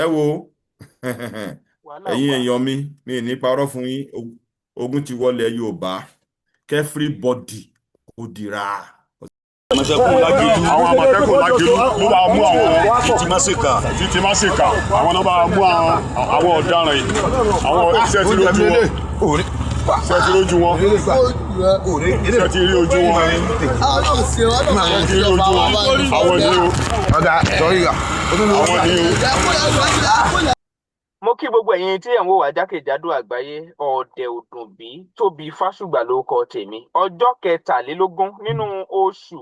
ẹ wo wàhálà ẹ̀yin wà. èèyàn mi ní parọ́ fún yín ogun ti wọlé Yorùbá kẹ́fíríbọ́dì kò dira. àmọ̀tẹ́kùn lágẹ̀lú àwọn àmọ̀tẹ́kùn lágẹ̀lú ló bá mú àwọn títí má ṣèkà àwọn náà bá mú àwọn ọ̀daràn yìí àwọn iṣẹ́ tí lójú wọn iṣẹ́ tí lójú wọn iṣẹ́ tí rí ojú wọn iṣẹ́ tí rí ojú wọn àwọn ni o àwọn ni o. mo kí gbogbo ẹ̀yin tí ẹ̀ ń wò wá jákèjádò àgbáyé. ọ̀dẹ̀ òdùnbí Tóbi Fásùgbà lórúkọ tèmi. ọjọ́ 23 nínú oṣù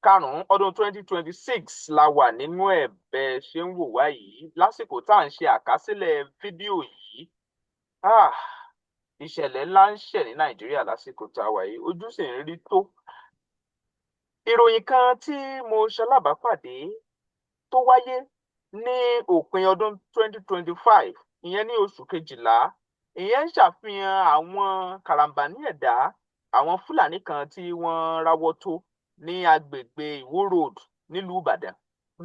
karùn-ún ọdún 2026 la wà nínú ẹ̀ bẹ́ẹ̀ ṣe ń wò wá yìí lásìkò tá à ń ṣe àkásílẹ̀ fídíò yìí. Ìṣẹ̀lẹ̀ ńlá ń ṣẹ̀ ní Nàìjíríà lásìkò tá a wà yìí, ojú sì ń rí tó. Ìròyìn kan tí mo ṣalábàápàdé tó wáyé ní òpin ọdún 2025, ìyẹn ní oṣù kejìlá, ìyẹn ń ṣàfihàn àwọn karambání ẹ̀dá, àwọn Fúlàní kan tí wọ́n ráwọ́ tó ní agbègbè Ìwó Road nílùú Ìbàdàn.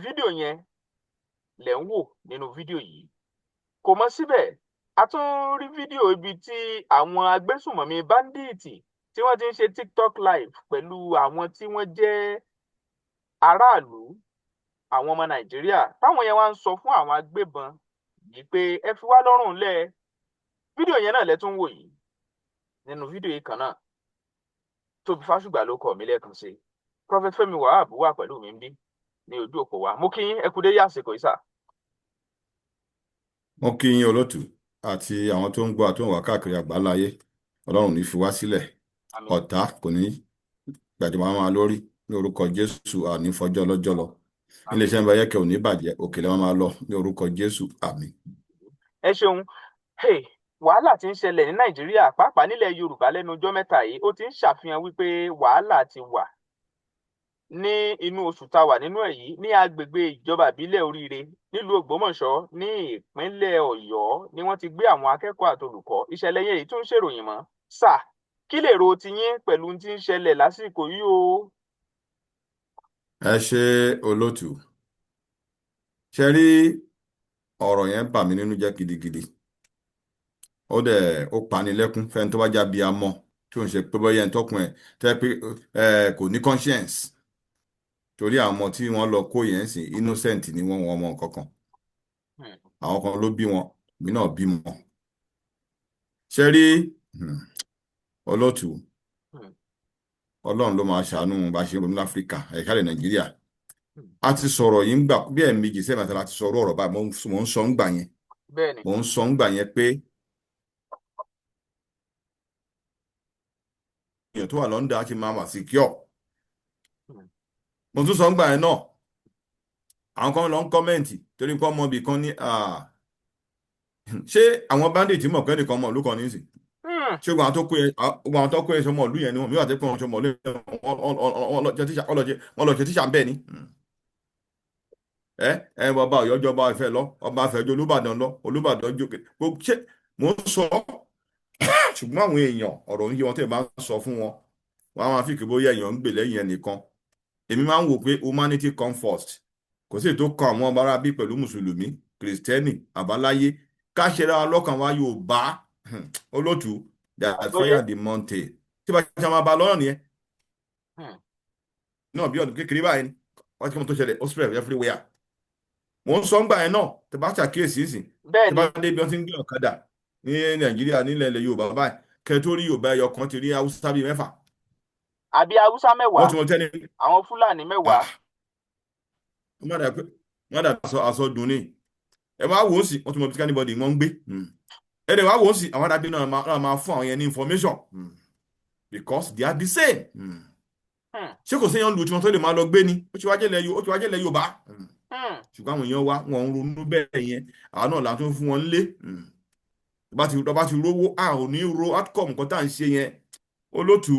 Fídíò yẹn lẹ̀ ń wò nínú fídíò yìí. Kò mọ́ síbẹ̀, a tún rí fídíò ibi tí àwọn agbésùnmọ̀mí báńdíìtì tí wọ́n ti ń ṣe TikTok live pẹ̀lú àwọn tí wọ́n jẹ́ aráàlú, àwọn ọmọ Nàìjíríà, táwọn yẹn wá ń sọ fún àwọn agbébọn yìí pé ẹ fi wá lọ́rùn lẹ̀. Fídíò yẹn náà lẹ tún wò yìí. Nínú fídíò yìí kan náà, Tóbi Fásùgbà ló kọ mí lẹ́ẹ̀kan sí. Prophet Fẹ́mi Wahab wà pẹ̀lú mi ń bí ní ojú òpó wa. Mo kí yín, ẹ kú dédé àsìkò yìí sà. mo kí yín olótù àti àwọn tó ń gbọ́ àti tó ń wá káàkiri àgbáláyé. Ọlọ́run ní fi wá sílẹ̀, Àmín. ọ̀tá kò ní gbàdúrà máa lórí ní orúkọ Jésù, àní fọjọ́ lọ́jọ́ lọ. Iléeṣẹ́ ń bá yẹ́kẹ́ ò ní bàjẹ́, òkèlè máa lọ ní orúkọ Jésù, àmín. Ẹ ṣeun. Wàhálà tí ń ṣẹlẹ̀ ní Nàìjíríà, pàápàá nílẹ̀ Yorùbá lẹ́nu ọjọ́ mẹ́ta yìí, ó ti ń ṣàfihàn wípé wàhálà ti wà ní inú oṣù tá a wà nínú ẹ̀ yìí ní agbègbè ìjọba ìbílẹ̀ Oríire nílùú Ògbómọ̀ṣọ́ ní ìpínlẹ̀ Ọ̀yọ́ ni wọ́n ti gbé àwọn akẹ́kọ̀ọ́ àtolùkọ́. Ìṣẹ̀lẹ̀ yẹn yìí tún ń ṣèròyìn mọ́. Sà, kí lè ro tiyín pẹ̀lú tí ń ṣẹlẹ̀ lásìkò yìí o? ẹ ṣe olótù. ṣe rí ọ̀rọ̀ yẹn bà mí nínú jẹ́ gidigidi. ó pani lẹ́kún fẹ́ni tó bá já bí amọ̀ tí ò ń ṣe pé bọ́yá ẹni tọkùn ẹ̀ tẹ́ pé kò ní conscience. Torí àwọn ọmọ tí wọ́n lọ kó yẹn sí innocent ni wọ́n mọ kankan. Àwọn kan ló bí wọn, èmi náà bí wọn. ṣe rí olótù, Ọlọ́run ló máa ṣàánú bá ṣe ń ronú láfíríkà ẹ̀ka ilẹ̀ Nàìjíríà. A ti sọ̀rọ̀ yìí ń gbà bí ẹ̀ẹ̀mejì sẹ́yìn àti láti sọ̀rọ̀ ọ̀rọ̀ báyìí mo ń sọ ń gbà yẹn. Bẹ́ẹ̀ni. Mo ń sọ ń gbà yẹn pé èèyàn tó wà London á ti máa wà secure. Mo tún sọ ń gbà yẹn náà. Àwọn kan lọ ń kọ́mẹ̀ǹtì torí nǹkan ọmọ ibì kan ní ṣé àwọn bandit mọ̀ pé nìkan mọ̀ ìlú kan nísìn? Ṣé gbogbo àwọn tó kó ẹ sọmọ ìlú yẹn ni wọn mi wà tẹ́ pé wọn sọmọ ìlú yẹn wọn lọ ṣe tíṣà ń bẹ́ẹ̀ ni. Bàbá Ọ̀yọ́ jọba Ifẹ̀ lọ, ọba Ifẹ̀ jọ Olúbàdàn lọ, Olúbàdàn jókè. Ṣé mò ń sọ ṣùgbọ́n àwọn èèyàn ọ̀rọ̀ ń yé wọn tẹ́ bá ń sọ fún wọn, wọn á máa fi kí bóyá èèyàn ń gbè lẹ́yìn ẹnìkan. Èmi máa ń wò pé humanity come first. Kò sí èyí tó kan àwọn ọba arábí pẹ̀lú mùsùlùmí, kìrìsìtẹ́nì, àbáláyé. Ká ṣe ra lọ́kàn wa Yorùbá olótù that fire the mountain. Tí bá ṣe máa bá lọ́rọ̀ nìyẹn. Náà bí ọdún kékeré báyìí ni wọ́n ti kí wọ́n tó ṣẹlẹ̀ ó spread everywhere. Mo ń sọ ń gbà yẹn náà tẹ́ bá ṣàkíyèsí ìsìn. Tẹ́ bá dé bí wọ́n ti ń gbé ọ̀kadà ní Nàìjíríà nílẹ̀ ilẹ̀ Yorùbá báyìí kẹ́ tó rí Yorùbá ẹyọ kan ti rí Haúsá bíi 6. Àbí Haúsá 10. Wọ́n ti mọ tẹ́ni. Àwọn Fúlàní 10. Wọ́n dà àsọdùn ni. Ẹ máa wò ó sí wọ́n ti mọ bí anybody wọ́n ń gbé. Ẹ dẹ̀ wá wò ó sí àwọn adágbé náà máa fún àwọn yẹn ní information because they are the same. Ṣé kò séyàn lù tí wọ́n tó lè máa lọ gbé ni? Ó ti wájẹ́ lẹ̀ Yorùbá. Ṣùgbọ́n àwọn èèyàn wa wọn ń ronú bẹ́ẹ̀ yẹn àwọn náà látún fún wọn lé. Bá ti rówó a ò ní ro outcome nǹkan tá à ń ṣe yẹn olótùú.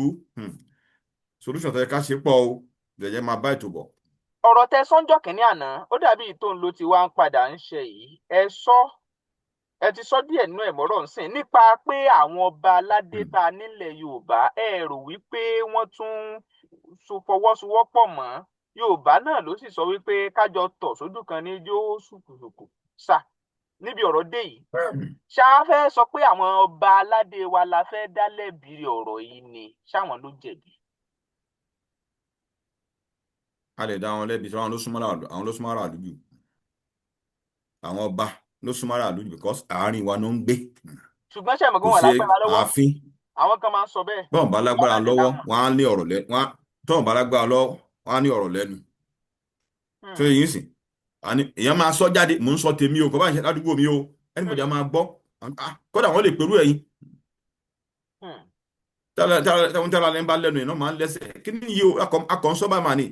Solution tó yẹ ká ṣe pọ̀ o jẹ̀jẹ̀ máa bá ètò bọ̀. Ọ̀rọ̀ tẹ sọ́njọ́ kìíní àná ó dàbí ìtòun ló ti wá ń padà ń ṣe yìí. Ẹ ti sọ díẹ̀ nínú ẹ̀mọ́rọ̀ nsìn nípa pé àwọn ọba aládé ta nílẹ̀ Yorùbá ẹ rò wípé wọ́n tún fọwọ́sowọ́pọ̀ mọ́ Yorùbá náà ló sì sọ wípé kájọ tọ̀ sójú kan ní jó ṣùkùṣùkù. Sà, níbi ọ̀rọ̀ dé yìí ṣá fẹ́ sọ pé àwọn ọba aládé wa la fẹ́ dá lẹ́bi ọ̀rọ̀ yìí ni ṣáwọn ló jẹ̀bi. a lè dá wọn lẹ́bi tí àwọn ló súnmọ́ ara àdúgbò àwọn ọba ló súnmọ́ ara àdúgbò because àárín wa ló ń gbé ṣùgbọ́n ṣe mọ̀ pé kò wọ́n ṣe lágbára lọ́wọ́ ààfin àwọn kan máa ń sọ bẹ́ẹ̀. bọ́n bá lágbára lọ́wọ́ wọn á ní ọ̀rọ̀ lẹ́nu tọ́n bá lágbára lọ́wọ́ wọn á ní ọ̀rọ̀ lẹ́nu tó yẹ yín sìn èèyàn máa sọ jáde mò ń sọ tèmi o kò bá ń ṣe ládùúgbò mi o ẹnìbọ̀dì á máa gbọ́ kódà wọ́n lè pẹ̀lú ẹ̀yìn tẹ́lẹ̀ lẹ́nu bá lẹ́nu ìná máa ń lẹ́sẹ̀ kí ni yìí o akọ̀ ń sọ bá máa ní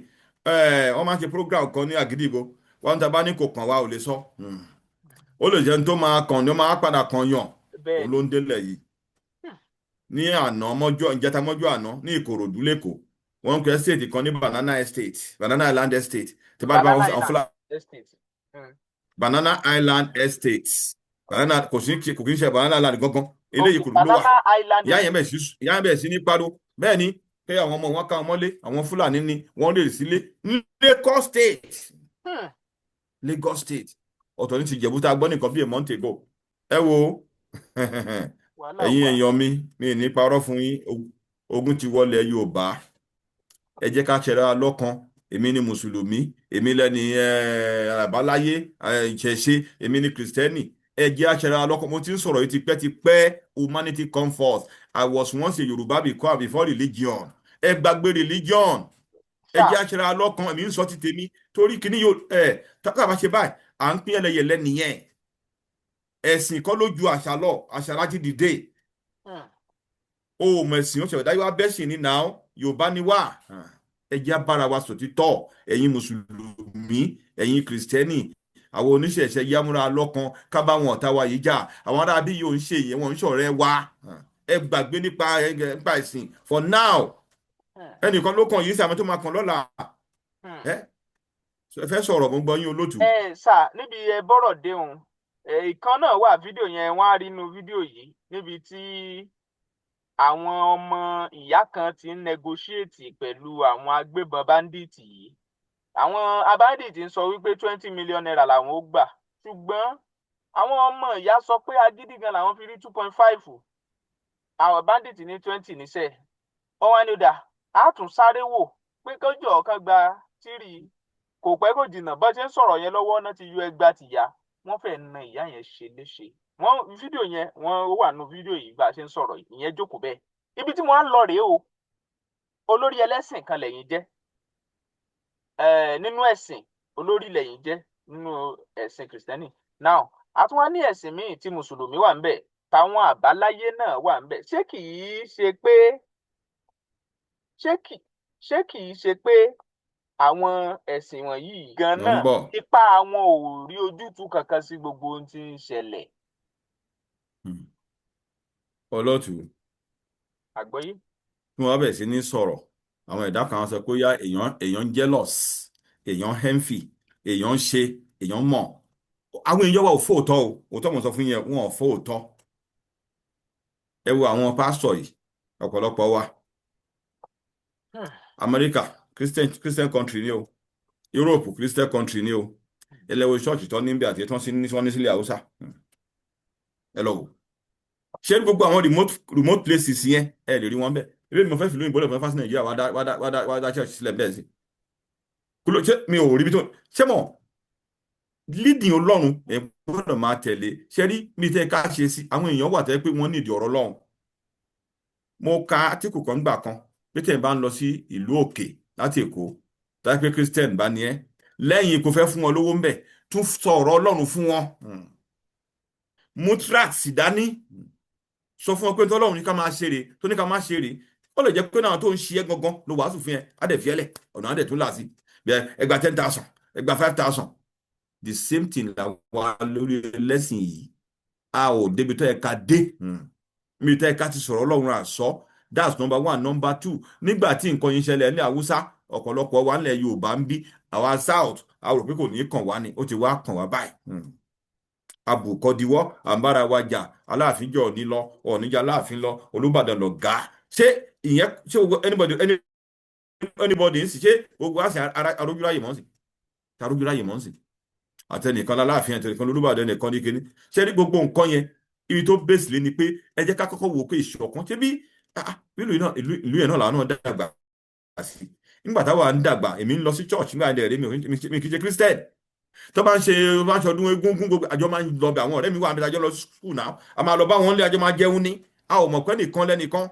wọ́n máa ń ṣe program kan ní Àgídìgbò wọn ta bá ní kò kàn wá ò lè sọ ó lè jẹ́ ní tó máa kàn ní ó máa padà kàn yàn òun ló ń délẹ̀ yìí ní àná mọ́jọ́ ìjẹta mọ́jọ́ àná ní Ìkòròdú lẹ́kọ̀ọ́ wọ́n ń pè estate kan ní Banana Island Estate tí bá bá wọn fúlà Banana Island Estate kò kí ń ṣe Banana Island gangan eléyìí kò ló wà ìyá yẹn bẹ̀ sí ní pariwo bẹ́ẹ̀ ni pé àwọn ọmọ wọn ká wọn mọ́lé àwọn Fúlàní ni wọ́n lè sílé ní Lagos State ọ̀tọ̀ ní ti Jẹ̀bú tá a gbọ́ nìkan bí a month ago ẹ wo ẹ̀yin èèyàn mi ní parọ́ fún yín ogun ti wọlé Yorùbá ẹ jẹ́ ká ṣẹra lọ́kan èmi ni mùsùlùmí èmi lẹ́ni àbáláyé ìṣẹ̀ṣe èmi ni kìrìsìtẹ́nì ẹ jẹ́ àṣẹra lọ́kan mo ti ń sọ̀rọ̀ yìí tipẹ́ humanity come first. I was once a Yorùbá before religion ẹ gbàgbé religion ẹ jẹ́ àṣẹra lọ́kan èmi ń sọ ti tèmi torí kìíní yóò tàbí ṣe báyìí à ń pín ẹlẹ́yẹlẹ́ nìyẹn ẹ̀sìn kọ́ ló ju àṣà lọ àṣà láti dìde o mẹ̀sìn ó ṣẹ̀wẹ̀ dájú wá bẹ́sìn ní náà Yorùbá ni wá ẹ jẹ́ bára wa sòtítọ́ ẹ̀yin mùsùlùmí ẹ̀yin kìrìsìtẹ́nì àwọn oníṣẹ̀ṣẹ̀ yámúra lọ́kan ká bá wọn ọ̀tá wa yìí jà àwọn ará bí yóò ń ṣe ìyẹn wọn ń ṣọ̀rẹ́ wa ẹ gbàgbé nípa ẹ̀sìn for now ẹnìkan ló kàn yìí sí àwọn tó máa kàn lọ́la ẹ fẹ́ sọ̀rọ̀ mo gbọ́ yín olótùú. sà níbi ẹ bọ́rọ̀ déhùn ìkan náà wà fídíò yẹn wọ́n á rí inú fídíò yìí níbi tí àwọn ọmọ ìyá kan ti ń negotiate pẹ̀lú àwọn agbébọn bandits yìí àwọn bandits ń sọ wípé 20 million naira làwọn ó gbà ṣùgbọ́n àwọn ọmọ ìyá sọ pé agídí gan làwọn fi rí 2.5 àwọn bandits ní 20 níṣẹ́ wọ́n wá ní ó dà á tún sáré wò pé kọjọ ọ̀kan gba tírì kò pẹ́ kò jìnnà bó ṣe ń sọ̀rọ̀ yẹn lọ́wọ́ náà ti yọ ẹgbàá tìyá wọ́n fẹ́ẹ́ na ìyá yẹn ṣe léṣe wọ́n fídíò yẹn wọ́n wà nù fídíò yìí bá a ṣe ń sọ̀rọ̀ ìyẹn jókòó bẹ́ẹ̀ ibi tí wọ́n á lọ rèé o olórí ẹlẹ́sìn kan lẹ́yìn jẹ́ nínú ẹ̀sìn olórí lẹ́yìn jẹ́ nínú ẹ̀sìn kìrìsìtẹ́nì now àtúnwá ní ẹ̀sìn míì tí mùsùlùmí wà ń bẹ̀ táwọn àbáláyé náà wà ń bẹ̀ ṣé kìí ṣe pé àwọn ẹ̀sìn wọ̀nyí gan-an ipa àwọn ò rí ojútùú kankan sí gbogbo ohun tí ń ṣẹlẹ̀. olótù àgbọ́yé. tí wọ́n bẹ̀ sí ní sọ̀rọ̀ àwọn ẹ̀dá kan sọ pé yá èèyàn jealous èèyàn envy èèyàn ṣe èèyàn mọ̀ àwọn èèyàn wà ò fóòtọ́ o òótọ́ mo sọ fún yẹn wọn ò fóòtọ́ ẹ wo àwọn pásítọ̀ yìí ọ̀pọ̀lọpọ̀ wa Amẹ́ríkà Christian country ni o Europe Christian country ni o ẹlẹ́wọ̀ ṣọ́ọ̀ṣì tó níbi àti ẹ̀tọ́ ní sílẹ̀ Haúsá ẹ lọ wò ṣé gbogbo àwọn remote places yẹn ẹ lè rí wọn bẹ́ẹ̀ ilé mi mo fẹ́ fi lóyìn bọ́lẹ̀ fún fásitì Nàìjíríà wá dá ṣọ́ọ̀ṣì sílẹ̀ bẹ́ẹ̀ sí kúlò ṣé mi ò rí bí tó ṣé mọ̀ leading Ọlọ́run ẹ̀ gbọ́dọ̀ máa tẹ̀lé ṣé rí mi tẹ́ ká ṣe sí àwọn èèyàn wà tẹ́ pé wọ́n nídìí ọ̀rọ̀ Ọlọ́run mo ka átíkù kan gbà kan pé tẹ̀ bá ń lọ sí ìlú òkè láti Èkó tàbí pé Christian bá ní ẹ lẹ́yìn kò fẹ́ fún wọn lówó ń bẹ̀ tún sọ ọ̀rọ̀ Ọlọ́run fún wọn mutrat sì dání sọ fún wọn pé tọ́lọ́run ní ká máa ṣeré tó ní ká máa ṣeré ó lè jẹ́ pé náà tó ń ṣe é gangan ló wàásù fún yẹn adẹ̀fíẹ́lẹ̀ ọ̀nà adẹ̀ tó là sí ẹgbà 10,000 ẹgbà 5,000 the same thing la wà lórí ẹlẹ́sìn yìí a ò débi tó yẹ ká dé mi tó yẹ ká ti sọ̀rọ̀ Ọlọ́run àsọ that's number 1 number 2 nígbà tí nǹkan yìí ṣẹlẹ̀ ní Haúsá ọ̀pọ̀lọpọ̀ wa nílẹ̀ Yorùbá ń bí àwa South a rò pé kò ní kàn wá ni ó ti wá kàn wá báyìí abùkọ́diwọ́ àǹbára wa jà Aláàfin jọ ní lọ Ọ̀ọ̀nìjà Aláàfin lọ Olúbàdàn lọ ga ṣé ìyẹn ṣé anybody ń sì ṣe gbogbo àṣà arójúráyè mọ́ sí àtẹnìkan láláàfin àtẹnìkan lólúbàdàn ẹnìkan ní kíní ṣé rí gbogbo nǹkan yẹn ibi tó bẹ́sì lé ni pé ẹ jẹ́ ká kọ́kọ́ wò pé ìṣọ̀kan ṣé bí ìlú yẹn náà làwọn náà dàgbà sí nígbà táwa ń dàgbà èmi ń lọ sí church nígbà yẹn rẹ mi kì í ṣe christian tó bá ń ṣe ọdún egúngún gbogbo àjọ máa ń lọ bẹ àwọn ọ̀rẹ́ mi wà níbi àjọ lọ school náà a máa lọ bá wọn lé àjọ máa jẹun ní a ò mọ̀ pé nìkan lẹ́nìkan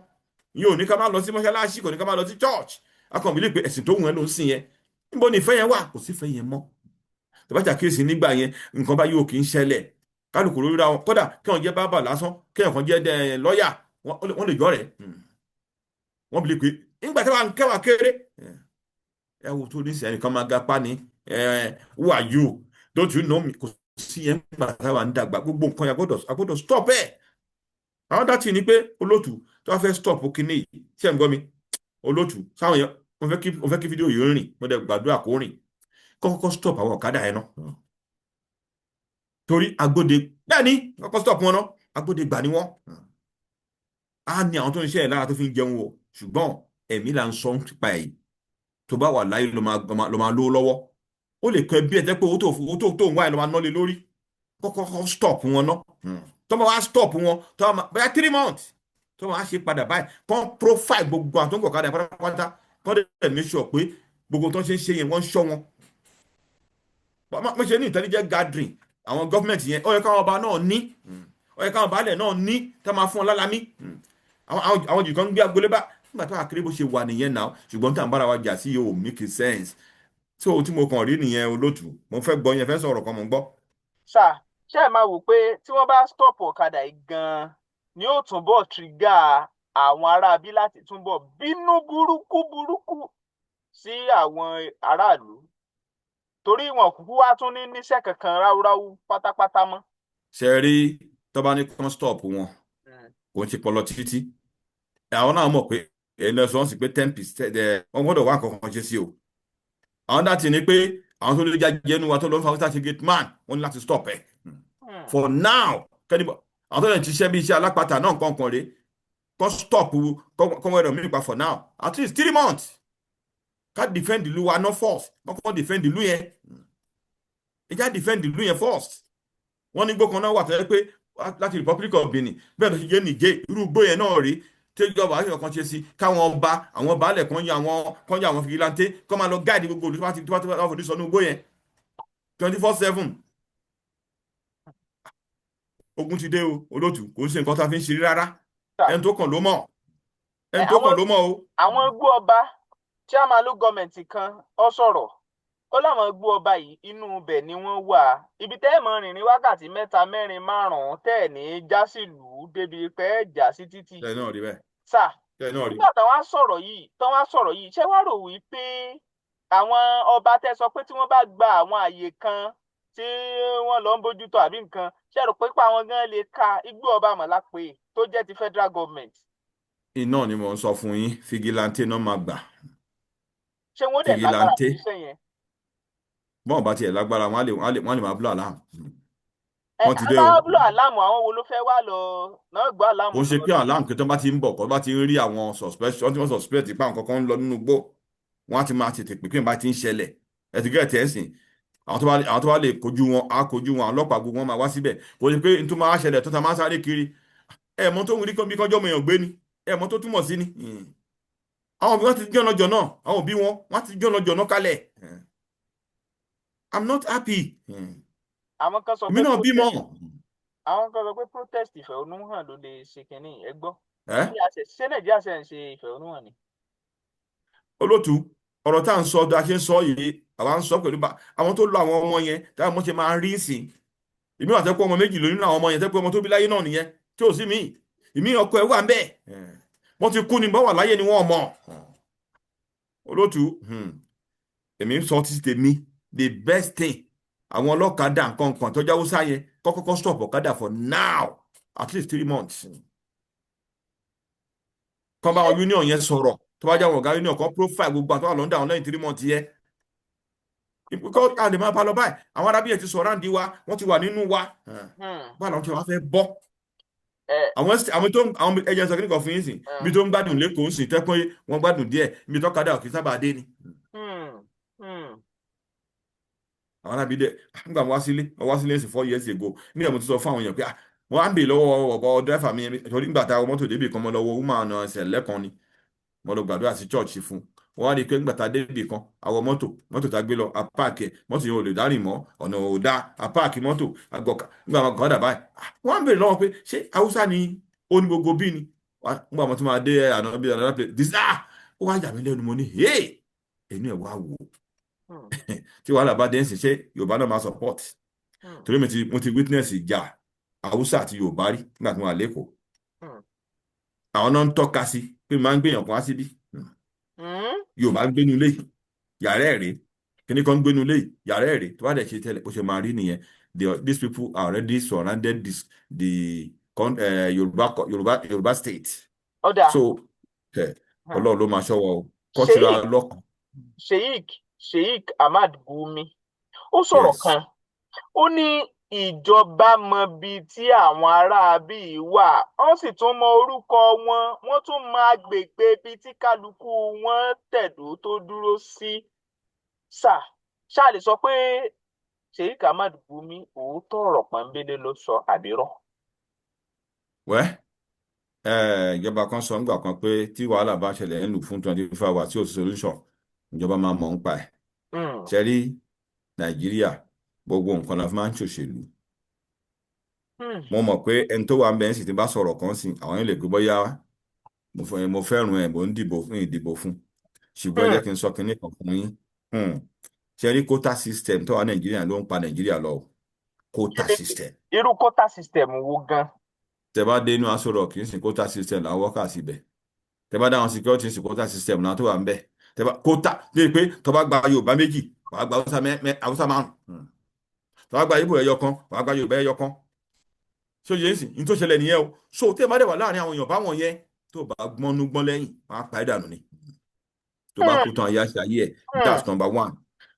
yóò ní ká máa lọ sí mọ́ṣáláṣí kò ní ká máa lọ sí church akọ̀bí lè pe ẹ̀sìn tó wù ẹ́ ló ń sìn yẹn níbo ni ìfẹ́ yẹn wà kò sí ìfẹ́ yẹn mọ́ tó bá ṣàkíyèsí nígbà yẹn nǹkan bá yóò kì í ṣẹlẹ̀ kálukú lórí ra wọn kódà kí wọn jẹ bábà lásán kí wọn kàn jẹ lọ́ọ̀yà wọn lè jọ rẹ̀ wọn bí lè pé nígbà tí wọn kẹwàá kéré ẹ wo tó ní sẹ ẹnìkan máa ga pa ni who are you don't you know me kò sí yẹn nígbà tí wọn dàgbà gbogbo nǹkan yẹn agbọ́dọ̀ stop ẹ àwọn dátì ni pé olótù tó wá fẹ́ stop kíní yìí tí ẹ ń gbọ́ mi olótù sáwọn yẹn wọn fẹ́ kí fídíò yìí rìn wọn dẹ gbàdúrà kó rìn kọ́kọ́ stop àwọn ọ̀kadà ẹ̀ náà torí agbóde bẹ́ẹ̀ ni kọ́kọ́ stop wọn náà agbóde gbà ní wọ́n á ní àwọn tó ń ṣe ẹ̀ lára tó fi ń jẹun o ṣùgbọ́n ẹ̀mí là ń sọ nípa ẹ̀ tó bá wà láyé ló máa lówó lọ́wọ́ ó lè kọ ẹbí ẹ̀ tẹ́ pé owó tó ń wá ẹ̀ ló máa ná lé lórí kọ́kọ́ stop wọn náà tó máa wá stop wọn tó máa bẹ́ẹ̀ 3 months tó máa ṣe padà báyìí kọ́ profile gbogbo àwọn tó ń kọ̀ kadà pátápátá kọ́ dẹ̀ make sure pé gbogbo tó ń ṣe yẹn wọ́n ń ṣọ́ wọn mo ṣe ní intelligent gathering àwọn gọ́fìmẹ̀ntì yẹn ó yẹ káwọn ọba náà ní ó yẹ káwọn baálẹ̀ náà ní tá máa fún ọ lálámí àwọn jù kan ń gbé agbolé bá nígbà tó àkéré bó ṣe wà nìyẹn náà ṣùgbọ́n tá à ń bára wa jà sí yóò make sense tí o tí mo kàn rí nìyẹn olótù mo fẹ́ gbọ́ yẹn fẹ́ sọ̀rọ̀ kan mo gbọ́. ṣá ṣe é máa wò pé tí wọ́n bá stop ọ̀kadà yìí gan-an ni ó túnbọ̀ trigger àwọn aráabí láti túnbọ̀ bínú burúkú sí àwọn aráàlú torí wọn kúkú wá tún ní níṣẹ́ kankan ráúráú pátápátá mọ́. ṣe rí tó bá ní kán stop wọn kò ń ṣe pọlọ títí àwọn náà mọ̀ pé ẹ̀yin lọ sọ ọ́n sì pé 10% wọ́n gbọ́dọ̀ wá nǹkan kan ṣe sí o àwọn dàtí ni pé àwọn tó lè jáde ẹnu wa tó lọ ń fa wíṣà ṣe gate man wọ́n ní láti stop ẹ̀ for now kẹ́nìbọ̀ àwọn tó lè ti ṣiṣẹ́ bí iṣẹ́ alápatà náà kankan rè kán stop kán wẹ̀rọ mí pa for now at least 3 months ká defend ìlú wa no force wọ́n kọ́ defend ìlú yẹn ìjà defend ìlú yẹn first wọ́n ní gbókan náà wà tẹ́lẹ̀ pé láti Republic of Benin bẹ́ẹ̀ ló ṣe jẹ́ nìjẹ́ irú igbó yẹn náà rí tí ìjọba àṣeyọ kan ṣe sí káwọn ọba àwọn baálẹ̀ kan yà àwọn fìgìláńtẹ́ kọ́ máa lọ gáàdì gbogbo olùsọ́ àti tó bá fojú sọ ní igbó yẹn 24/7 ogun ti dé o olótù kò ń ṣe nǹkan tá a fi ń ṣeré rárá ẹni tó kàn ló mọ̀ o. àwọn igbó ọba chairman ló gọọmenti kan ọ sọ̀rọ̀ ó láwọn igbó ọba yìí inú ibẹ̀ ni wọ́n wà ibi tẹ́ ẹ̀ mọ́ rìnrìn wákàtí 3, 4, 5 tẹ́ ẹ̀ ní já sílùú débi pé ẹ̀ já sí títì. tẹ́ ẹ̀ náà rí bẹ́ẹ̀. sà nígbà táwọn sọ̀rọ̀ yìí ṣé wàá rò wípé àwọn ọba tẹ́ sọ pé tí wọ́n bá gba àwọn àyè kan tí wọ́n lọ ń bójútó àbí nǹkan ṣé rò pé àwọn gan lè ka igbó ọba mọ̀lápé tó jẹ́ ti federal government. iná ni mò ń sọ fún yín fìgìláńtẹ́ náà máa gbà. ṣé wọ́n dẹ̀ lágbára fún iṣẹ́ yẹn. bọ́n bá tiẹ̀ lágbára wọn lè máa blow alarm. wọ́n ti dé o. blow alarm àwọn wo ló fẹ́ wá lọ náà gbọ́ alarm. ó ṣe pé alarm kí tó bá ti ń bọ̀ kó bá ti ń rí àwọn suspect tí wọ́n suspect pa nǹkan kan ń lọ nínú igbó wọ́n á ti máa tètè pè kí n bá ti ń ṣẹlẹ̀ ẹ̀tìgẹ́ tẹ̀sìn àwọn tó bá lè kojú wọn á kojú wọn ọlọ́pàá gbogbo wọn máa wá síbẹ̀ kò sí pé n tó máa ṣẹlẹ̀ tó ta máa sáré kiri ẹ̀mọ́ tó ń rí bí kọjọ́ ọmọ èèyàn gbé ni ẹ̀mọ́ tó túmọ̀ sí ni àwọn òbí wọn ti jọ́nà jọ̀nà àwọn òbí wọn ti jọ́nà jọ̀nà kalẹ̀. I'm not happy. àwọn kan sọ pé èmi náà bímọ. àwọn kan sọ pé protest ìfẹ̀hónúhàn ló lè ṣe kínní ẹ gbọ́. ṣé nàìjíríà ṣe ń ṣe ìfẹ̀hónúhàn ni. olótú ọ̀rọ̀ tá à ń sọ bí a ṣe ń sọ yìí àwa ń sọ pẹ̀lú àwọn tó lọ àwọn ọmọ yẹn táwọn ọmọ ṣe máa ń rí sí i ìmí àtẹ́kọ́ ọmọ méjì lónìí àwọn ọmọ yẹn tẹ́kọ́ ọmọ tó bí láyé náà nìyẹn tí ò sí mi ìmí ọkọ ẹ̀ wà ń bẹ́ẹ̀ wọ́n ti kú ni bọ́ wà láyé ni wọ́n mọ̀ olótú èmi sọ títí tèmi the best thing àwọn ọlọ́kadà nǹkan tó jáwó sáyẹn kọ́kọ́ stop ọ̀kadà for now at least 3 months kọ́ bá wọn union yẹn sọ̀rọ̀ tó bá jáwọ́ ọ̀gá union kan profile gbogbo àtọ́wà lọ́ndà àwọn lẹ́yìn 3 months yẹn ìpínkọ́ àlè máa bá lọ báyìí àwọn arábíyẹ̀ ti sọ̀rọ̀ àǹdí wa wọ́n ti wà nínú wa bá làwọn tí wọ́n fẹ́ bọ́ àwọn ẹ̀jẹ̀ sọ kíníkan fún yín sìn ibi tó ń gbádùn lẹ́kọ̀ọ́ sìn tẹ́pẹ́ wọ́n gbádùn díẹ̀ ibi tó kádà òkè sábà dé ni. àwọn arábí dẹ̀ nígbà wọ́n wá sílé sí 4 years ago nígbà mo ti sọ fún àwọn èèyàn pé wọ́n á ń bè lọ́wọ́ ọ̀bọ̀ dẹ́fà mi torí nígbà tá a wọ mọ́tò débì kan mọ́ lọ́wọ́ woman ẹsẹ̀ lẹ́kan ni mo lọ gbàdúrà sí church fún wọn á rí i pé nígbà tá a débì kan àwọ mọ́tò tá a gbé lọ apáàkì ẹ̀ mọ́tò yẹn ò lè dárìn mọ́ ọ̀nà ò dáa apáàkì mọ́tò àgọ̀kà nígbà wọn kàn dà báyìí wọ́n á ń bèrè lọ́wọ́ pé ṣé haúsá ni ó ní gbogbo bí ni nígbà wọn tún máa dé àná bí another place this ó wá yà mí lẹ́nu mo ní hey ẹnu ẹ̀ wá wò tí wàhálà bá dé ń sìn ṣé Yorùbá náà máa support torí mo ti witness ìjà haúsá àti Yorùbá rí nígbà tí wọn wà lẹ́kọ̀ọ́ àwọn náà ń tọ́ka sí pé máa ń gbèyàn kan á síbí Yorùbá ń gbénu ilé yàrá ẹ̀ rèé kíní kan ń gbénu ilé yàrá ẹ̀ rèé tó bá dẹ̀ ṣe tẹ́lẹ̀ bó ṣe máa rí nìyẹn these people are already surrounded the Yorùbá state so Ọlọ́run ló máa ṣọ́wọ́ o cultural lock. Sheikh Ahmad Gumi ó sọ̀rọ̀ kan ó ní ìjọba mọ ibi tí àwọn aráabí wà wọ́n sì tún mọ orúkọ wọn wọ́n tún mọ agbègbè ibi tí kálukú wọn tẹ̀dó tó dúró sí ṣáà lè sọ pé Sheikh Ahmad Gumi òótọ́ ọ̀rọ̀ pọ́nbélé ló sọ àbírọ́. Ìjọba kan sọ nígbà kan pé tí wàhálà bá ṣẹlẹ̀ ń lù fún 24 hours tí ò sí solution ìjọba máa mọ̀ ń pa ẹ̀ ṣe rí Nàìjíríà gbogbo nǹkan la fi máa ń ṣòṣèlú mo mọ̀ pé ẹni tó wà ń bẹ ń sì ti bá sọ̀rọ̀ kan sí àwọn yóò lè gbé bóyá mo fẹ́ràn ẹ̀ mo ń dìbò fún ṣùgbọ́n ẹ jẹ́ kí n sọ kinní kan fún yín ṣe rí quota system tó wà Nàìjíríà ló ń pa Nàìjíríà lọ quota system. Irú quota system wo gan? tẹ bá dé inú Aso Rock kì í sìn quota system làwọn wọ́kà síbẹ̀ tẹ bá dáhùn security sí quota system náà tó wà ń bẹ̀ tẹ bá quota lè pé tó bá gba Yorùbá méjì wàá gba Haúsá márùn tó bá gba Ìgbò ẹyọ kan wàá gba Yorùbá ẹyọ kan ṣé o yẹ sí ní tó ṣẹlẹ̀ nìyẹn o so tẹ bá dẹ̀ wà láàrin àwọn èèyàn báwọn yẹn tó bá gbọ́n lẹ́yìn wàá pa ẹ́ dànù ni tó bá kú tán ayé àṣà ayé ẹ̀ that's number 1.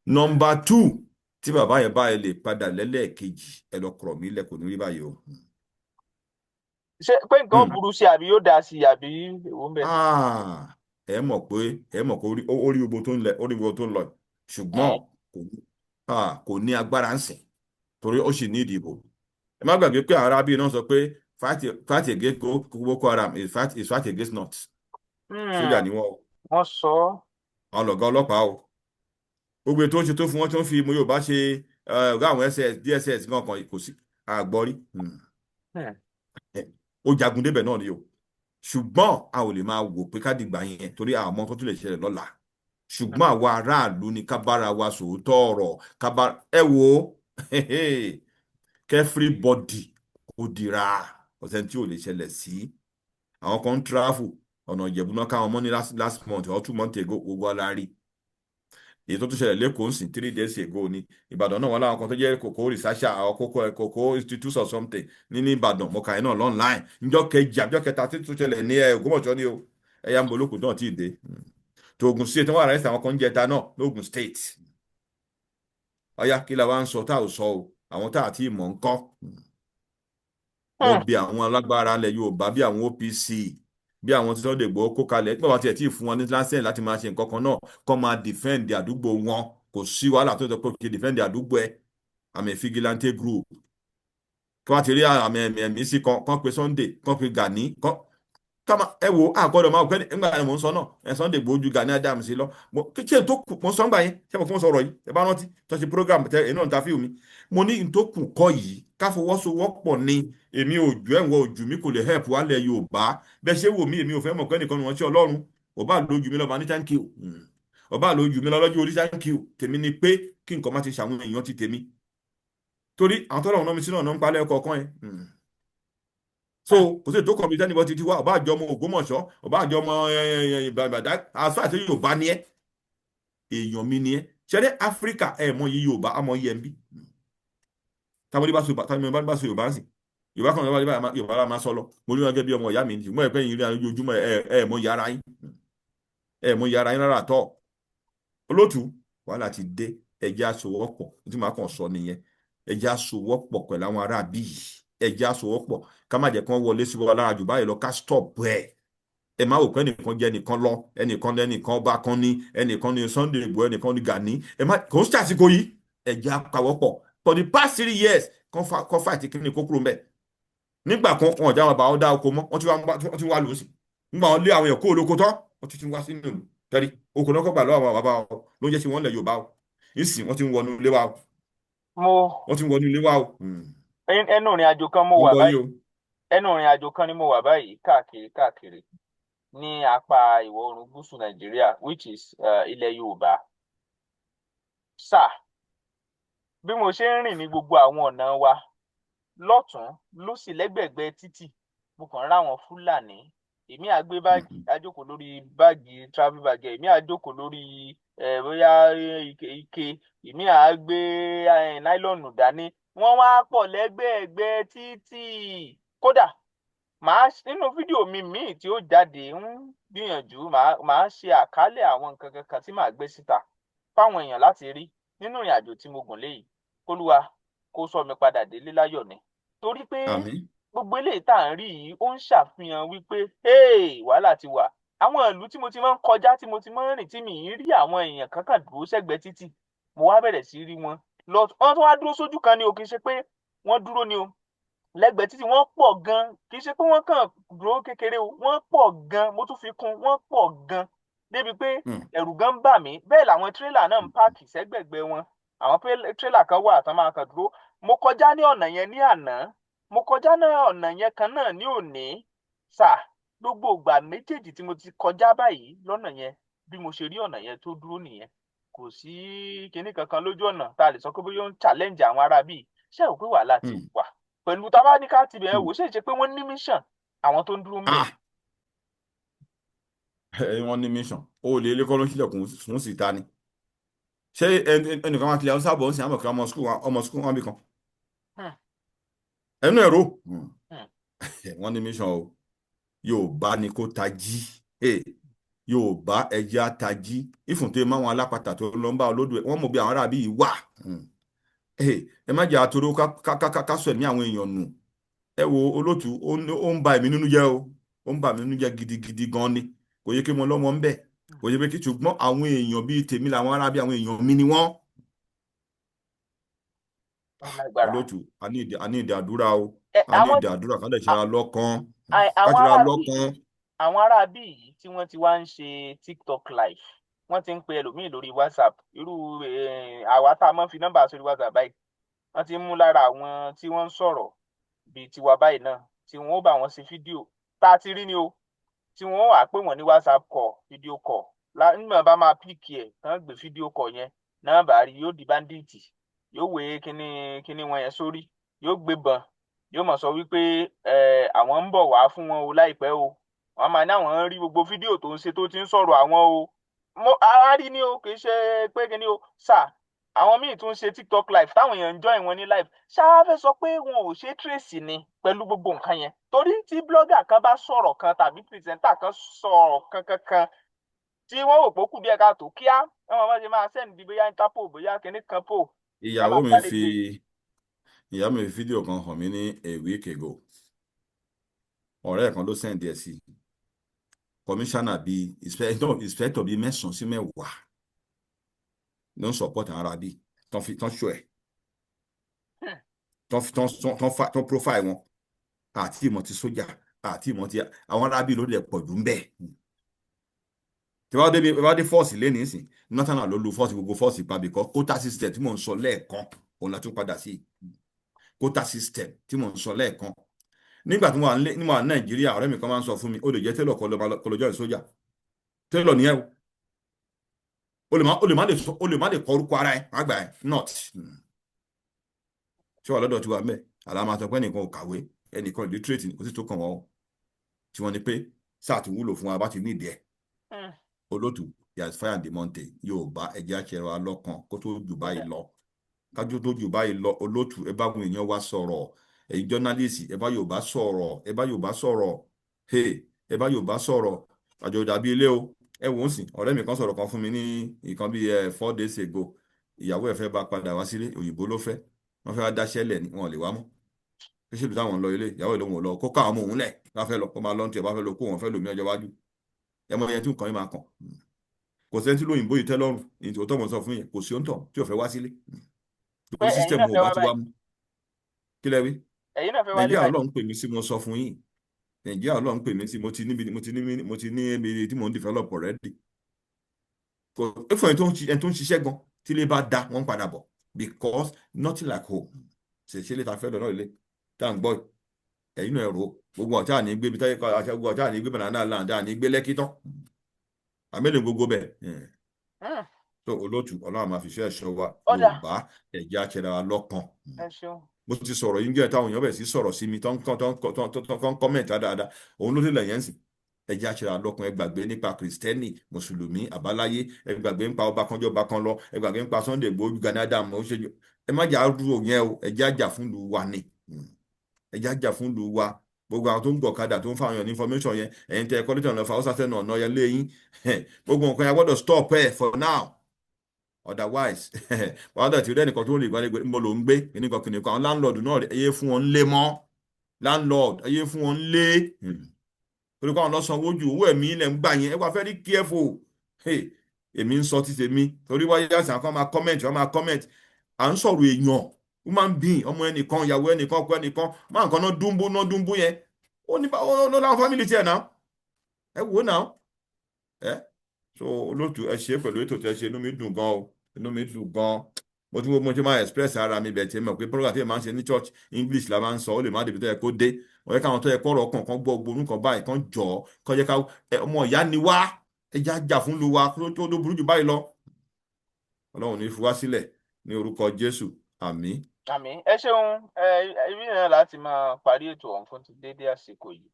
Number 2 tí bàbá yẹn báyìí lè padà lẹ́lẹ́ẹ̀kejì ẹ lọ kọ̀rọ̀ mí lẹ́kọ̀ọ́ ní rí báyìí o. ṣé pé nǹkan burú sí àbí yóò dáa sí àbí èwo ń bẹ. ẹ mọ̀ pé orí gbogbo tó ń lọ ṣùgbọ́n kò ní agbára ń sìn torí ó sì ní ìdìbò ẹ má gbàgbé pé àwọn arábí náà sọ pé fight against Boko Haram is fight against North sójà ni wọ́n sọ àwọn lọ̀gá ọlọ́pàá o gbogbo ètò oṣù tó fún wọn tó ń fi Yorùbá ṣe ọ̀gá àwọn DSS gan kan kò sí àgbọ́rí ó jagun débẹ̀ náà ni o ṣùgbọ́n a ò lè máa wò pé ká dìgbà yẹn torí àwọn ọmọ tó tún lè ṣẹlẹ̀ lọ́la ṣùgbọ́n àwa aráàlú ni ká bára wa sòótọ́ ọ̀rọ̀ ẹ wo everybody kò dira ọ̀sẹ̀ tí ò lè ṣẹlẹ̀ sí àwọn kan ń travel ọ̀nà Ìjẹ̀bú náà káwọn mọ́ ní last month or 2 months ago gbogbo alárí èyí tó tún ṣẹlẹ̀ lẹ́kọ̀ọ́ sí 3 days ago ni Ìbàdàn náà wọn láwọn kan tó jẹ́ kòkó researcher àwọn kòkó institute or something ní Ìbàdàn mọ̀ká iná online níjọ́ kejì àbíjọ́ kẹta tí tó ṣẹlẹ̀ ní Ògbómọ̀ṣọ́ ni o ẹ̀yà ń bolókùn náà tí ì dé tó Ògùn state wọn àrẹ́sì àwọn kan ń jẹta náà lógùn state ọ̀yá kí la wá ń sọ tá ò sọ o àwọn tá àti ìmọ̀ ń kọ́ ó bí àwọn alágbára ilẹ̀ Yorùbá bí àwọn OPC bí àwọn tí Sunday Igboho kó kalẹ̀ nígbà wá tiẹ̀ tí ì fún wọn ní láńsẹ̀ láti máa ṣe nǹkan kan náà kọ́ máa defend àdúgbò wọn kò sí wàhálà tó sọ pé kí defend àdúgbò ẹ̀ àmì vigilante group kí wọ́n ti rí àmì ẹ̀mí sí kan pé Sunday kan pé Gani ẹ wo àgọ́dọ̀ máa gbẹ́ nígbà yẹn mò ń sọ náà Sunday Igboho ju Gani Adams lọ kí ṣe tó kù mo sọ ń gbà yẹn ṣé mo fún sọ̀rọ̀ yìí ẹ bá rántí tó ṣe program tẹ ẹ náà ta fíìmù mi mo ní n tó kù kọ́ yìí ká fọwọ́sowọ́pọ̀ ni èmi òjò ẹ̀wọ̀n òjò mi kò lè help wálẹ̀ Yorùbá bẹ́ẹ̀ ṣé wò mí èmi ò fẹ́ mọ̀ pé nìkan ni wọ́n ṣe Ọlọ́run ọba lójú mi lọ́ba ní thank you ọba lójú mi lọ́jọ́ orí thank you tèmi ni pé kí nǹkan má ti ṣàwọn èèyàn ti tèmi torí àwọn tọ́lọ̀ ọ̀nà mi sínú ọ̀nà ń palẹ̀ ọkọ̀ kan yẹn so kò sí ètò kan bíi tẹ́nibọ́ ti wá ọba àjọ ọmọ Ògbómọ̀ṣọ́ ọba àjọ ọmọ Ìbàdàn àṣọ àti Yorùbá ni ẹ èèyàn mi ni ẹ ṣẹlẹ̀ Áfíríkà ẹ mọ iye Yorùbá àmọ́ iye ẹ ń bí táwọn bá sọ Yorùbá ń sìn Yorùbá kan Yorùbá la máa sọ lọ mo ní wọn gẹ́gẹ́ bí ọmọ ìyá mi ṣùgbọ́n ẹ̀pẹ́ yìí rí ojoojúmọ́ ẹ mọ yàrá yín rárá tọ́ olótú wàhálà ti dé ẹjẹ́ àsowọ́pọ̀ tí màá kàn sọ nìyẹn ẹjẹ́ àsowọ́pọ̀ pẹ̀lú àwọn ará bíi ẹjẹ́ àsowọ́pọ̀ ká má jẹ́ kí wọ́n wọlé sí wọn lára jù báyìí lọ ká stop ẹ̀ ẹ má wò pé ẹnìkan jẹ́ ẹnìkan lọ ẹnìkan lẹ́nìkan ọba kan ní ẹnìkan ní Sunday Igboho ẹnìkan ní Gani ẹ má kò ń ṣàṣìkò yìí ẹ̀jẹ̀ apawọ́pọ̀ for the past 3 years kọ́ fight kíni kó kúrò mbẹ̀ nígbà kan wọn ò já wọn bá wọn dá oko mọ́ wọ́n ti wá lò ó sí nígbà wọn lé àwọn èèyàn kó olóko tán wọ́n ti wá sínú ìlú tẹ́lí oko náà kọ́ gbà lọ́wọ́ àwọn bàbá wọn ló ń jẹ́ sí wọn lẹ̀ Yorùbá o ìsìn wọ́n ti ń wọnú ilé wa o wọ́n ti ń wọnú ilé wa o. ẹnu ìrìn àjò kan mo wà báyìí ẹnu ìrìn àjò kan ni mo wà báyìí káàkiri ní apá ìwọ̀ oòrùn gúúsù Nàìjíríà which is ilẹ̀ Yorùbá sáà bí mo ṣe ń rìn ní gbogbo àwọn ọ̀nà wa lọ́tún lósì lẹ́gbẹ̀gbẹ́ títì mo kàn ráwọn Fúlàní èmi á gbé báàgì àjókòó lórí báàgì travel bag èmi á jókòó lórí bóyá ike èmi á gbé náílọ̀nù dání wọ́n wá pọ̀ lẹ́gbẹ̀ẹ́gbẹ́ títì kódà nínú fídíò mi míì tí ó jáde ń gbìyànjú màá ṣe àkálẹ̀ àwọn nǹkan kankan tí màá gbé síta fáwọn èèyàn láti rí nínú ìrìn àjò tí mo gùn léyìí kólúwa kó sọ mi padà délé láyọ̀ ni torí pé gbogbo eléyìí tá à ń rí yìí ó ń ṣàfihàn wípé wàhálà ti wà àwọn ìlú tí mo ti máa ń kọjá tí mo ti máa ń rìn tí mi ì rí àwọn èèyàn kankan dúró sẹ́gbẹ̀ẹ́ títì mo wá bẹ̀rẹ̀ sí rí wọn wọ́n tún wá dúró sójú kan ni o kì í ṣe pé wọ́n dúró ni o lẹ́gbẹ̀ẹ́ títì wọ́n pọ̀ gan kì í ṣe pé wọ́n kàn dúró kékeré o wọ́n pọ̀ gan mo tún fi kún wọ́n pọ̀ gan débi pé ẹ̀rù gan ń bà mí bẹ́ẹ̀ làwọn tírélà náà ń páàkì sẹ́gbẹ̀gbẹ́ wọn àwọn tírélà kan wà tán máa kàn dúró mo kọjá ní ọ̀nà yẹn ní àná mo kọjá ní ọ̀nà yẹn kan náà ní òní gbogbo ìgbà méjèèjì tí mo ti kọjá báyìí lọ́nà yẹn bí mo ṣe rí ọ̀nà yẹn tó dúró nìyẹn kò sí kinní kankan lójú ọ̀nà tá a lè sọ pé bóyá ó ń challenge àwọn ará bíi ṣé ò pé wàhálà ti wà pẹ̀lú tabaníkà ti bẹ̀rẹ̀ wò ṣe é ṣe pé wọ́n ní mission àwọn tó ń dúró ń bẹ̀. wọ́n ní mission ó lè lé kọ́ ló ń ṣílẹ̀kùn fún síta ni ṣé ẹnìkan máa tilẹ̀ ọ̀hún sábọ̀ ń sìn àmọ̀ kí ọmọ skul wọn bí kan ẹnu ẹ̀rọ wọ́n ní mission o Yorùbá ni kó tají Yorùbá ẹ̀jẹ̀ àtají ìfúnté máwọn alápàtà tó lọ ń bá olódò ẹ̀ wọ́n mọ̀ bí àwọn aráàbí yìí wà ẹ má jẹ́ àtòrò ká sọ ẹ̀mí àwọn èèyàn nù ẹ wo olótù ó ń ba èmi nínú jẹ́ o ó ń ba èmi nínú jẹ́ gidigidi gan ni kò yẹ kí mo lọ́mọ ń bẹ̀ kò yẹ kí ṣùgbọ́n àwọn èèyàn bíi tèmi làwọn arábí àwọn èèyàn mi ni wọ́n. olótù a ní ìdí àdúrà o a ní ìdí àdúrà ká lè ṣe ara lọ́kàn ká ṣe ara lọ́kàn. àwọn arábí yìí tí wọ́n ti wá ń ṣe TikTok live wọ́n ti ń pe ẹlòmíì lórí WhatsApp irú àwa tá a máa ń fi nọ́mbà sórí WhatsApp báyìí wọ́n ti mú lára àwọn tí wọ́n ń sọ̀rọ̀ bíi tiwa báyìí náà tí wọ́n ó bá wọn ṣe fídíò tá a ti rí ni o tí wọ́n wà pé wọ́n ní WhatsApp call fídíò call nígbà bá máa píìkì ẹ̀ tán gbé fídíò call yẹn náà bá rí yóò di báńdíìtì yóò wé kíní wọn yẹn sórí yóò gbébọn yóò mọ̀ sọ wípé àwọn ń bọ̀ wá fún wọn o láìpẹ́ o wọ́n máa ní àwọn ń rí gbogbo fídíò tó ń ṣe tó ti ń sọ̀rọ̀ àwọn o ara rí ni o kì í ṣe pé kíní o àwọn míì tún ṣe TikTok live táwọn èèyàn ń join wọn ní live ṣáá fẹ́ sọ pé wọn ò ṣe tracy ni pẹ̀lú gbogbo nǹkan yẹn torí tí blogger kan bá sọ̀rọ̀ kan tàbí presenter kan sọ̀rọ̀ kankan tí wọ́n wò pé ó kù díẹ̀ káàtó kíá wọ́n máa ṣe máa send bóyá Interpol bóyá kíní kan pò. ìyàwó mi fi fídíò kan hàn mí ní a week ago ọ̀rẹ́ kan ló send ẹ̀ sí kọmíṣánná bíi inspector bíi 9 sí 10 ló ń support ara bí tán ṣọ ẹ̀ tán profile wọn àti ìmọ̀ ti sójà àti ìmọ̀ ti àwọn arábí ló lè pọ̀ jù ń bẹ̀. tí wọ́n dé fọ́ọ̀sì lẹ́nu ìsìn national ló lu fọ́ọ̀sì gbogbo fọ́ọ̀sì pa bìkọ́ quota system tí mò ń sọ lẹ́ẹ̀kan òun la tún padà sí quota system tí mò ń sọ lẹ́ẹ̀kan nígbà tí mo wà ní Nàìjíríà ọ̀rẹ́ mi kan máa ń sọ fún mi ó lè jẹ́ tẹ́lọ̀ kọlọ́jọ́ ìsójà tẹ́lọ̀ nìyẹn o lè má lè kọ orúkọ ara ẹ àgbà ẹ not ṣé wà lọ́dọ̀ tí wà mẹ́ àlàmà sọ pé ẹnìkan ò kàwé ẹnìkan illiterate kò sí tó kàn wọ́n tí wọ́n ní pé sáà ti wúlò fún wa bá ti ní ìdí ẹ̀ olótù yas fire and the mountain Yorùbá ẹ̀jẹ̀ àṣẹrọ alọ́kan kó tó jù báyìí lọ kájú tó jù báyìí lọ olótù ẹ bá àwọn èèyàn wá sọ̀rọ̀ ẹ̀yin journalist ẹ bá Yorùbá sọ̀rọ̀ ẹ bá Yorùbá sọ̀rọ̀ àjọ dàbí ilé o ẹ wò ó sìn ọ̀rẹ́ mi kan sọ̀rọ̀ kan fún mi ní nǹkan bíi 4 days ago ìyàwó ẹ̀ fẹ́ bá padà wá sílé òyìnbó ló fẹ́ wọ́n fẹ́ wá dáṣẹ́ lẹ̀ ní wọn lè wá mọ́ ṣé ṣèlú táwọn lọ ilé ìyàwó ìlú wọn lọ kó káwọn ọmọ òun lẹ̀ bá fẹ́ lọ kó máa lọ́ntì ẹ̀ bá fẹ́ lọ kó wọn fẹ́ lòmí ọjọ́ wájú ẹ mọ iye tí nǹkan yìí máa kàn kò sẹ́ni tí lóyìnbó yìí tẹ́ lọ́rùn ní tòótọ́ mọ̀ sọ fún yẹn kò sí òǹtọ̀ tí ò fẹ́ wá sílé torí system ò bá ti wá mú kí lẹ wí. ẹ̀yin náà fẹ́ wá Nàìjíríà Ọlọ́run pè mí sí mo sọ fún yín Nàìjíríà Ọlọ́run pè mí sí mo ti ní ibi tí mo ń develop already. Kò fún ẹni tó ń ṣiṣẹ́ gan tí ilé bá da wọ́n ń padà bọ̀ because nothing like home ṣe lè ta fẹ́ lọ náà ilé tá à ń gbọ́ ẹ̀yin náà ẹ̀rọ gbogbo ọ̀tá àní gbé ibi táyé kọ́ àṣẹ gbogbo ọ̀tá àní gbé banana land àní gbé Lẹ́kí tán àmẹ́lẹ̀ gbogbo bẹ́ẹ̀ tó olóòtú Ọlọ́run máa fi ṣe ẹ̀ṣọ́ wa Yorùbá ẹ̀jẹ̀ àṣẹra wa lọ́kàn. Mo ti sọ̀rọ̀ yín jẹ́ táwọn èèyàn bẹ̀ sí sọ̀rọ̀ sí mi tó ń kọ́mẹ̀ntì dáadáa òun ló délẹ̀ yẹn sì ẹ̀jẹ̀ àṣẹra lọ́kàn ẹ gbàgbé nípa Kristẹni Mùsùlùmí àbáláyé ẹ gbàgbé nípa ọba kanjọ́ ọba kan lọ ẹ gbàgbé nípa Sunday Igboho Gani Adams ó ṣe ẹ má jà rú yẹn o ẹ̀jẹ̀ àjà fún lu wa ni ẹ̀jẹ̀ àjà fún lu wa gbogbo àwọn tó ń gbọ̀kadà tó ń fáwọn èèyàn ní information yẹn ẹ̀yin tẹ kọ́lẹ́tọ̀ lọ́fà ó sàṣẹ́ náà ọ̀nà yẹn léyìn gbogbo nǹkan yẹn gbọ́dọ̀ stop ẹ̀ for now otherwise wọ́n dẹ̀ ti rí ẹnìkan tó lè gbàdé mo ló ń gbé ẹnìkan kìnìkan àwọn landlord náà ẹyẹ fún wọn lé mọ́ landlord ẹyẹ fún wọn lé torí kọ́ àwọn lọ sanwó ju owó ẹ̀mí ilẹ̀ ń gbà yẹn ẹ wá very careful èmi ń sọ títí mi torí wáyé àṣà kan máa comment wọ́n máa comment à ń sọ̀rọ̀ èèyàn human being ọmọ ẹnìkan ìyàwó ẹnìkan ọkọ ẹnìkan máa nǹkan náà dúnbú yẹn ó láwọn family tiẹ̀ náà ẹ wò náà so olóòtú ẹ ṣe pẹ̀lú ètò tí ẹ ṣe inú mi dùn gan o inú mi dùn gan mo ti máa express ara mi bẹ̀ tí mo pé program tí ẹ máa ń ṣe ní church English la máa ń sọ ó lè má débi tó yẹ kó dé wọ́n yẹ káwọn tó yẹ kọ́rọ̀ kọ̀ọ̀kan gbọ́ gbóòórùn kan báyìí kan jọ kọ́ yẹ ká ọmọ ìyá ni wá ẹ já jà fún lu wa tó burú jù báyìí lọ Ọlọ́run ní fi wá sílẹ̀ ní orúkọ Jésù àmín. Àmín. Ẹ ṣeun ibi náà láti máa parí ètò ọ̀hún fún ti dédé àsìkò yìí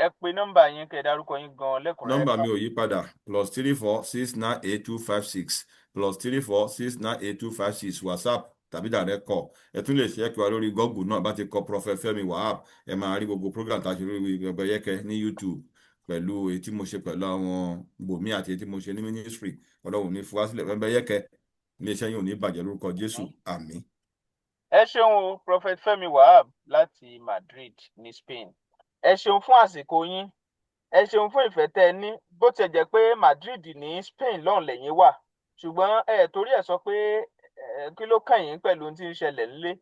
ẹ pe nọ́mbà yín kẹ́ dárúkọ yín gan lẹ́kùnrẹ́rẹ́. Nọ́mbà mi ò yí padà +34698256 +34698256 WhatsApp tàbí direct call ẹ tún lè ṣe é kí wa lórí Google náà bá ti kọ Prophet Fẹ́mi Wahab ẹ máa rí gbogbo program tá a ṣe lórí Bembeyeke ní YouTube pẹ̀lú èyí tí mo ṣe pẹ̀lú àwọn bòmí àti èyí tí mo ṣe ní ministry Ọlọ́run ní fún wa sílẹ̀ Bembeyeke iléeṣẹ́ yìí ò ní bàjẹ́ lórúkọ Jésù àmín. Ẹ ṣeun o Prophet Fẹ́mi Wahab láti Madrid ní Spain ẹ ṣeun fún àsìkò yín ẹ ṣeun fún ìfẹ́ tẹ́ ẹ ní bó ti jẹ́ pé Madrid ní Spain lọ́hùn lẹ́yìn wà ṣùgbọ́n torí ẹ̀ sọ pé kí ló kàn yín pẹ̀lú ohun tí ń ṣẹlẹ̀ nílé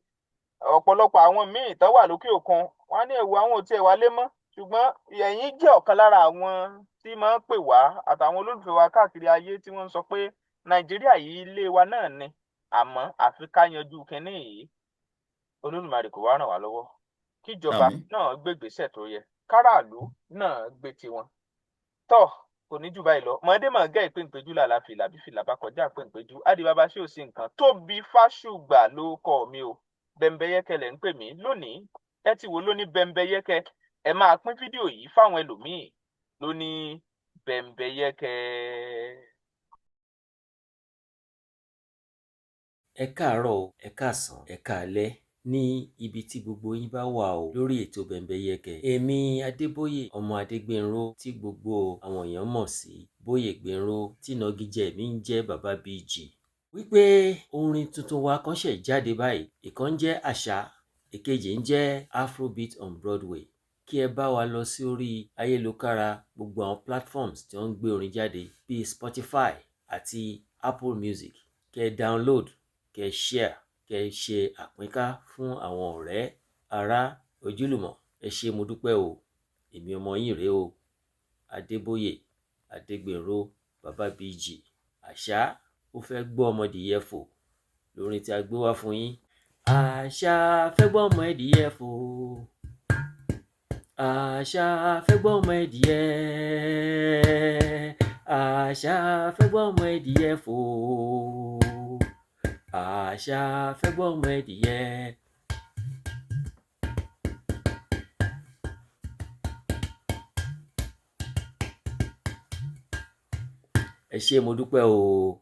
ọ̀pọ̀lọpọ̀ àwọn míì tán wà lókè òkun wọ́n ní ẹ̀wọ̀ àwọn ò tiẹ̀ wálé mọ́ ṣùgbọ́n ẹ̀yin jẹ́ ọ̀kan lára àwọn tí máa ń pè wá àtàwọn olólùfẹ́ wa káàkiri ayé tí wọ́n ń sọ pé Nàìjíríà yìí ilé wa náà ni àmọ́ àfi ká yanjú kinní yìí Olódùmarè kó wá ràn wá lọ́wọ́ kíjọba náà gbé ìgbésẹ̀ tó yẹ káràlú náà gbé tiwọn tó kò ní jù báyìí lọ mọ̀ọ́dé mọ̀ gẹ́ ìpéǹpéjú làlá fìlà bí fìlà bá kọjá ìpéǹpéjú Adibaba ṣé ò sí nǹkan Tóbi Fásùgbà ló kọ mi o Bembeyeke lẹ̀ ń pè mí lónìí ẹ ti wo lóní Bembeyeke ẹ máa pín fídíò yìí fáwọn ẹlòmíì lóní Bembeyeke. ẹ káàárọ̀ o ẹ káàsán ẹ káalẹ́ ní ibi tí gbogbo yín bá wà o lórí ètò Bembeyeke èmi Adébóyè ọmọ Adégbénró tí gbogbo àwọn èèyàn mọ̀ sí Bóyè Gbénró tí ìnagijẹ mi ń jẹ́ Bàbá BG wípé orin tuntun wa kan ṣẹ̀ jáde báyìí ìkan ń jẹ́ àṣà èkejì ń jẹ́ Afrobeat on Broadway kí ẹ bá wa lọ sí orí ayélujára gbogbo àwọn platforms tí wọ́n ń gbé orin jáde bíi Spotify àti Apple Music kẹ́ ẹ download kẹ́ ẹ share kẹ́ ẹ ṣe àpínká fún àwọn ọ̀rẹ́ ará ojúlùmọ̀ ẹ ṣé mo dúpẹ́ o èmi ọmọ yín rèé o Adébóyè Adégbénró Bàbá BG àṣà ó fẹ́ gbọ́ ọmọdìyẹ fò lórin tí a gbé wá fún yín àṣà fẹ́ gbọ́ ọmọ ẹdìyẹ fò àṣà fẹ́ gbọ́ ọmọ ẹdìyẹ àṣà fẹ́ gbọ́ ọmọ ẹdìyẹ fò àṣà fẹ́ gbọ́ ọmọ ẹdìyẹ. ẹ ṣé mo dúpẹ́ o.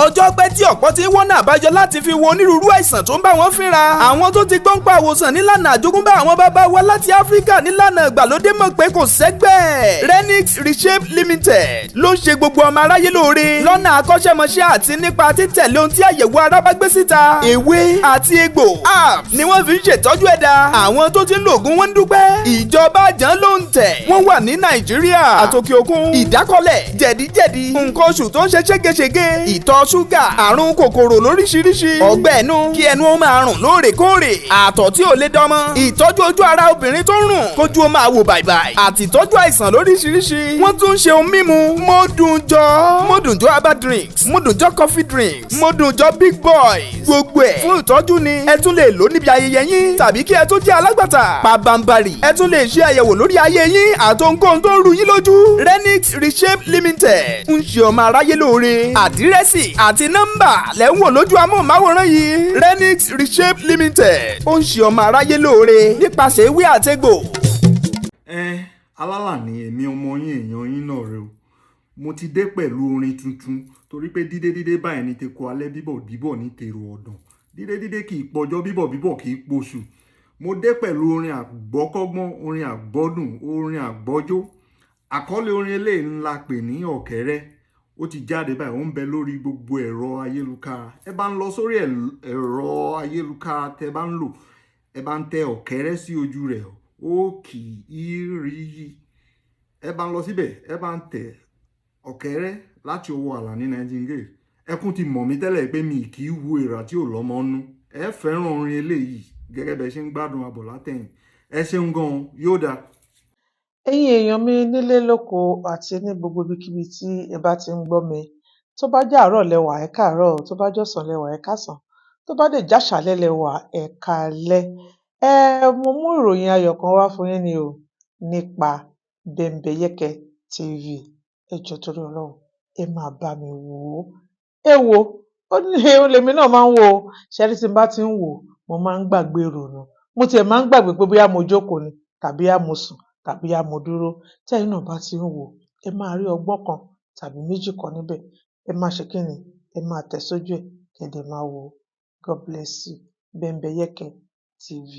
ọjọ́ pẹ́ tí ọ̀pọ̀ ti ń wọ́nà àbájọ láti fi wo onírúurú àìsàn tó ń bá wọn fínra. àwọn tó ti gbọ́n pa àwòsàn nílànà àjogúnbá àwọn bàbá wa láti áfíríkà nílànà ìgbàlódé mọ̀ pé kò sẹ́gbẹ́. Renix Reshape Limited ló ń ṣe gbogbo ọmọ aráyé lóore lọ́nà akọ́ṣẹ́mọṣẹ́ àti nípa títẹ̀lé ohun tí àyẹ̀wò ara bá gbé síta. ewé àti egbò apps ni wọ́n fi ń ṣètọ́jú ẹ̀dá. àwọn tó ti ń lo ògùn wọn ń dúpẹ́. ìjọba àjàn ló ń tẹ̀. wọ́n wà ní Nàìjíríà àtòkè òkun. ìdákọ́lẹ̀ jẹ̀díjẹ̀dí nǹkan oṣù tó ń ṣe ségesège ìtọ̀ ìtọ̀ ṣúgà, àrùn kòkòrò lóríṣiríṣi, ọgbẹ́ ẹnu, kí ẹnu ó máa rùn lóòrèkóòrè, àtọ̀ tí ò lè dánmọ́, ìtọ́jú ojú ara obìnrin tó ń rùn kójú ó máa wò bàìbàì, àti ìtọ́jú àìsàn lóríṣiríṣi. wọ́n tún ń ṣe ohun mímu Modunjọ herbal drinks, Modunjọ coffee drinks, Modunjọ big boy, gbogbo ẹ̀ fún ìtọ́jú ni. ẹ tún lè lò níbi ayẹyẹ yín tàbí kí ẹ tó jẹ́ alágbàtà. pabambari ẹ tún lè ṣe àyẹ̀wò lórí ayé yín àti ohunkóhun tó ń ru yín lójú. Renix Reshape Limited ń ṣe ọmọ aráyé lóore. àdírẹ́sì àti nọ́mbà lẹ́ ń wò lójú amóhùnmáwòrán yìí. Renix Reshape Limited ó ń ṣe ọmọ aráyé lóore nípasẹ̀ ewé àtegbò. Alálà ni èmi ọmọ yín èèyàn yín náà rẹ o. Mo ti dé pẹ̀lú orin tuntun torí pé dídé báyìí ní teko alẹ́, bíbọ̀ ní tèrò ọ̀dàn. Dídé kì í pọjọ́, bíbọ̀ kì í poṣù. Mo dé pẹ̀lú orin àgbọ́kọ́gbọ́n, orin àgbọ́dùn, orin àgbọ́jó. Àkọ́lé orin eléyìí ńlá pè ní ọ̀kẹ́rẹ́. Ó ti jáde báyìí, ó ń bẹ lórí gbogbo ẹ̀rọ ayélujára. Ẹ bá ń lọ sórí ẹ̀rọ ayélujára tẹ bá ń lò, ẹ bá ń tẹ ọ̀kẹ́rẹ́ sí ojú rẹ̀, ó kì í rí yí. Ẹ bá ń lọ síbẹ̀, ẹ bá ń tẹ ọ̀kẹ́rẹ́ láti ọwọ́ Àlàní Nightingale. Ẹkún ti mọ̀ mí tẹ́lẹ̀ pé mi kì í wo ìrà tí ò lọ́mọ nú. Ẹ fẹ́ràn orin eléyìí gẹ́gẹ́ bẹ ṣe ń gbádùn àbọ̀ látẹ̀yìn. Ẹ ṣeun gan-an, yóò dáa. Ẹ̀yin èèyàn mi nílé lóko àti ní gbogbo ibikíbi tí ẹ bá ti ń gbọ́ mi, tó bá jẹ́ àárọ̀ lẹ́wà ẹ káàárọ̀, tó bá jọ̀sán lẹ́wà ẹ káàsán, tó bá dé jáṣálẹ́ lẹ́wà ẹ káalẹ́. Mo mú ìròyìn ayọ̀ kan wá fún yín ni o, nípa Bembeyeke TV. Ẹ jọ̀ọ́ torí Ọlọ́run, ẹ máa bá mi wò ó. Ẹ wo, ó ní lèmi náà máa ń wò ó. Ṣẹ́rí tí n bá ti ń wò ó, mo máa ń gbàgbé ìrònú. Mo tiẹ̀ máa ń gbàgbé pé bóyá mo jókòó ni, tàbí bóyá mo sùn, tàbí bóyá mo dúró. Tí ẹ̀yin náà bá ti ń wò ó, ẹ máa rí ọgbọ́n kan tàbí méjì kan níbẹ̀. Ẹ máa ṣe kí ni? Ẹ máa tẹ̀ sójú ẹ̀, kí ẹ dẹ̀ máa wò ó. God bless you. Bembeyeke TV.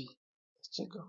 Ẹ ṣé gan.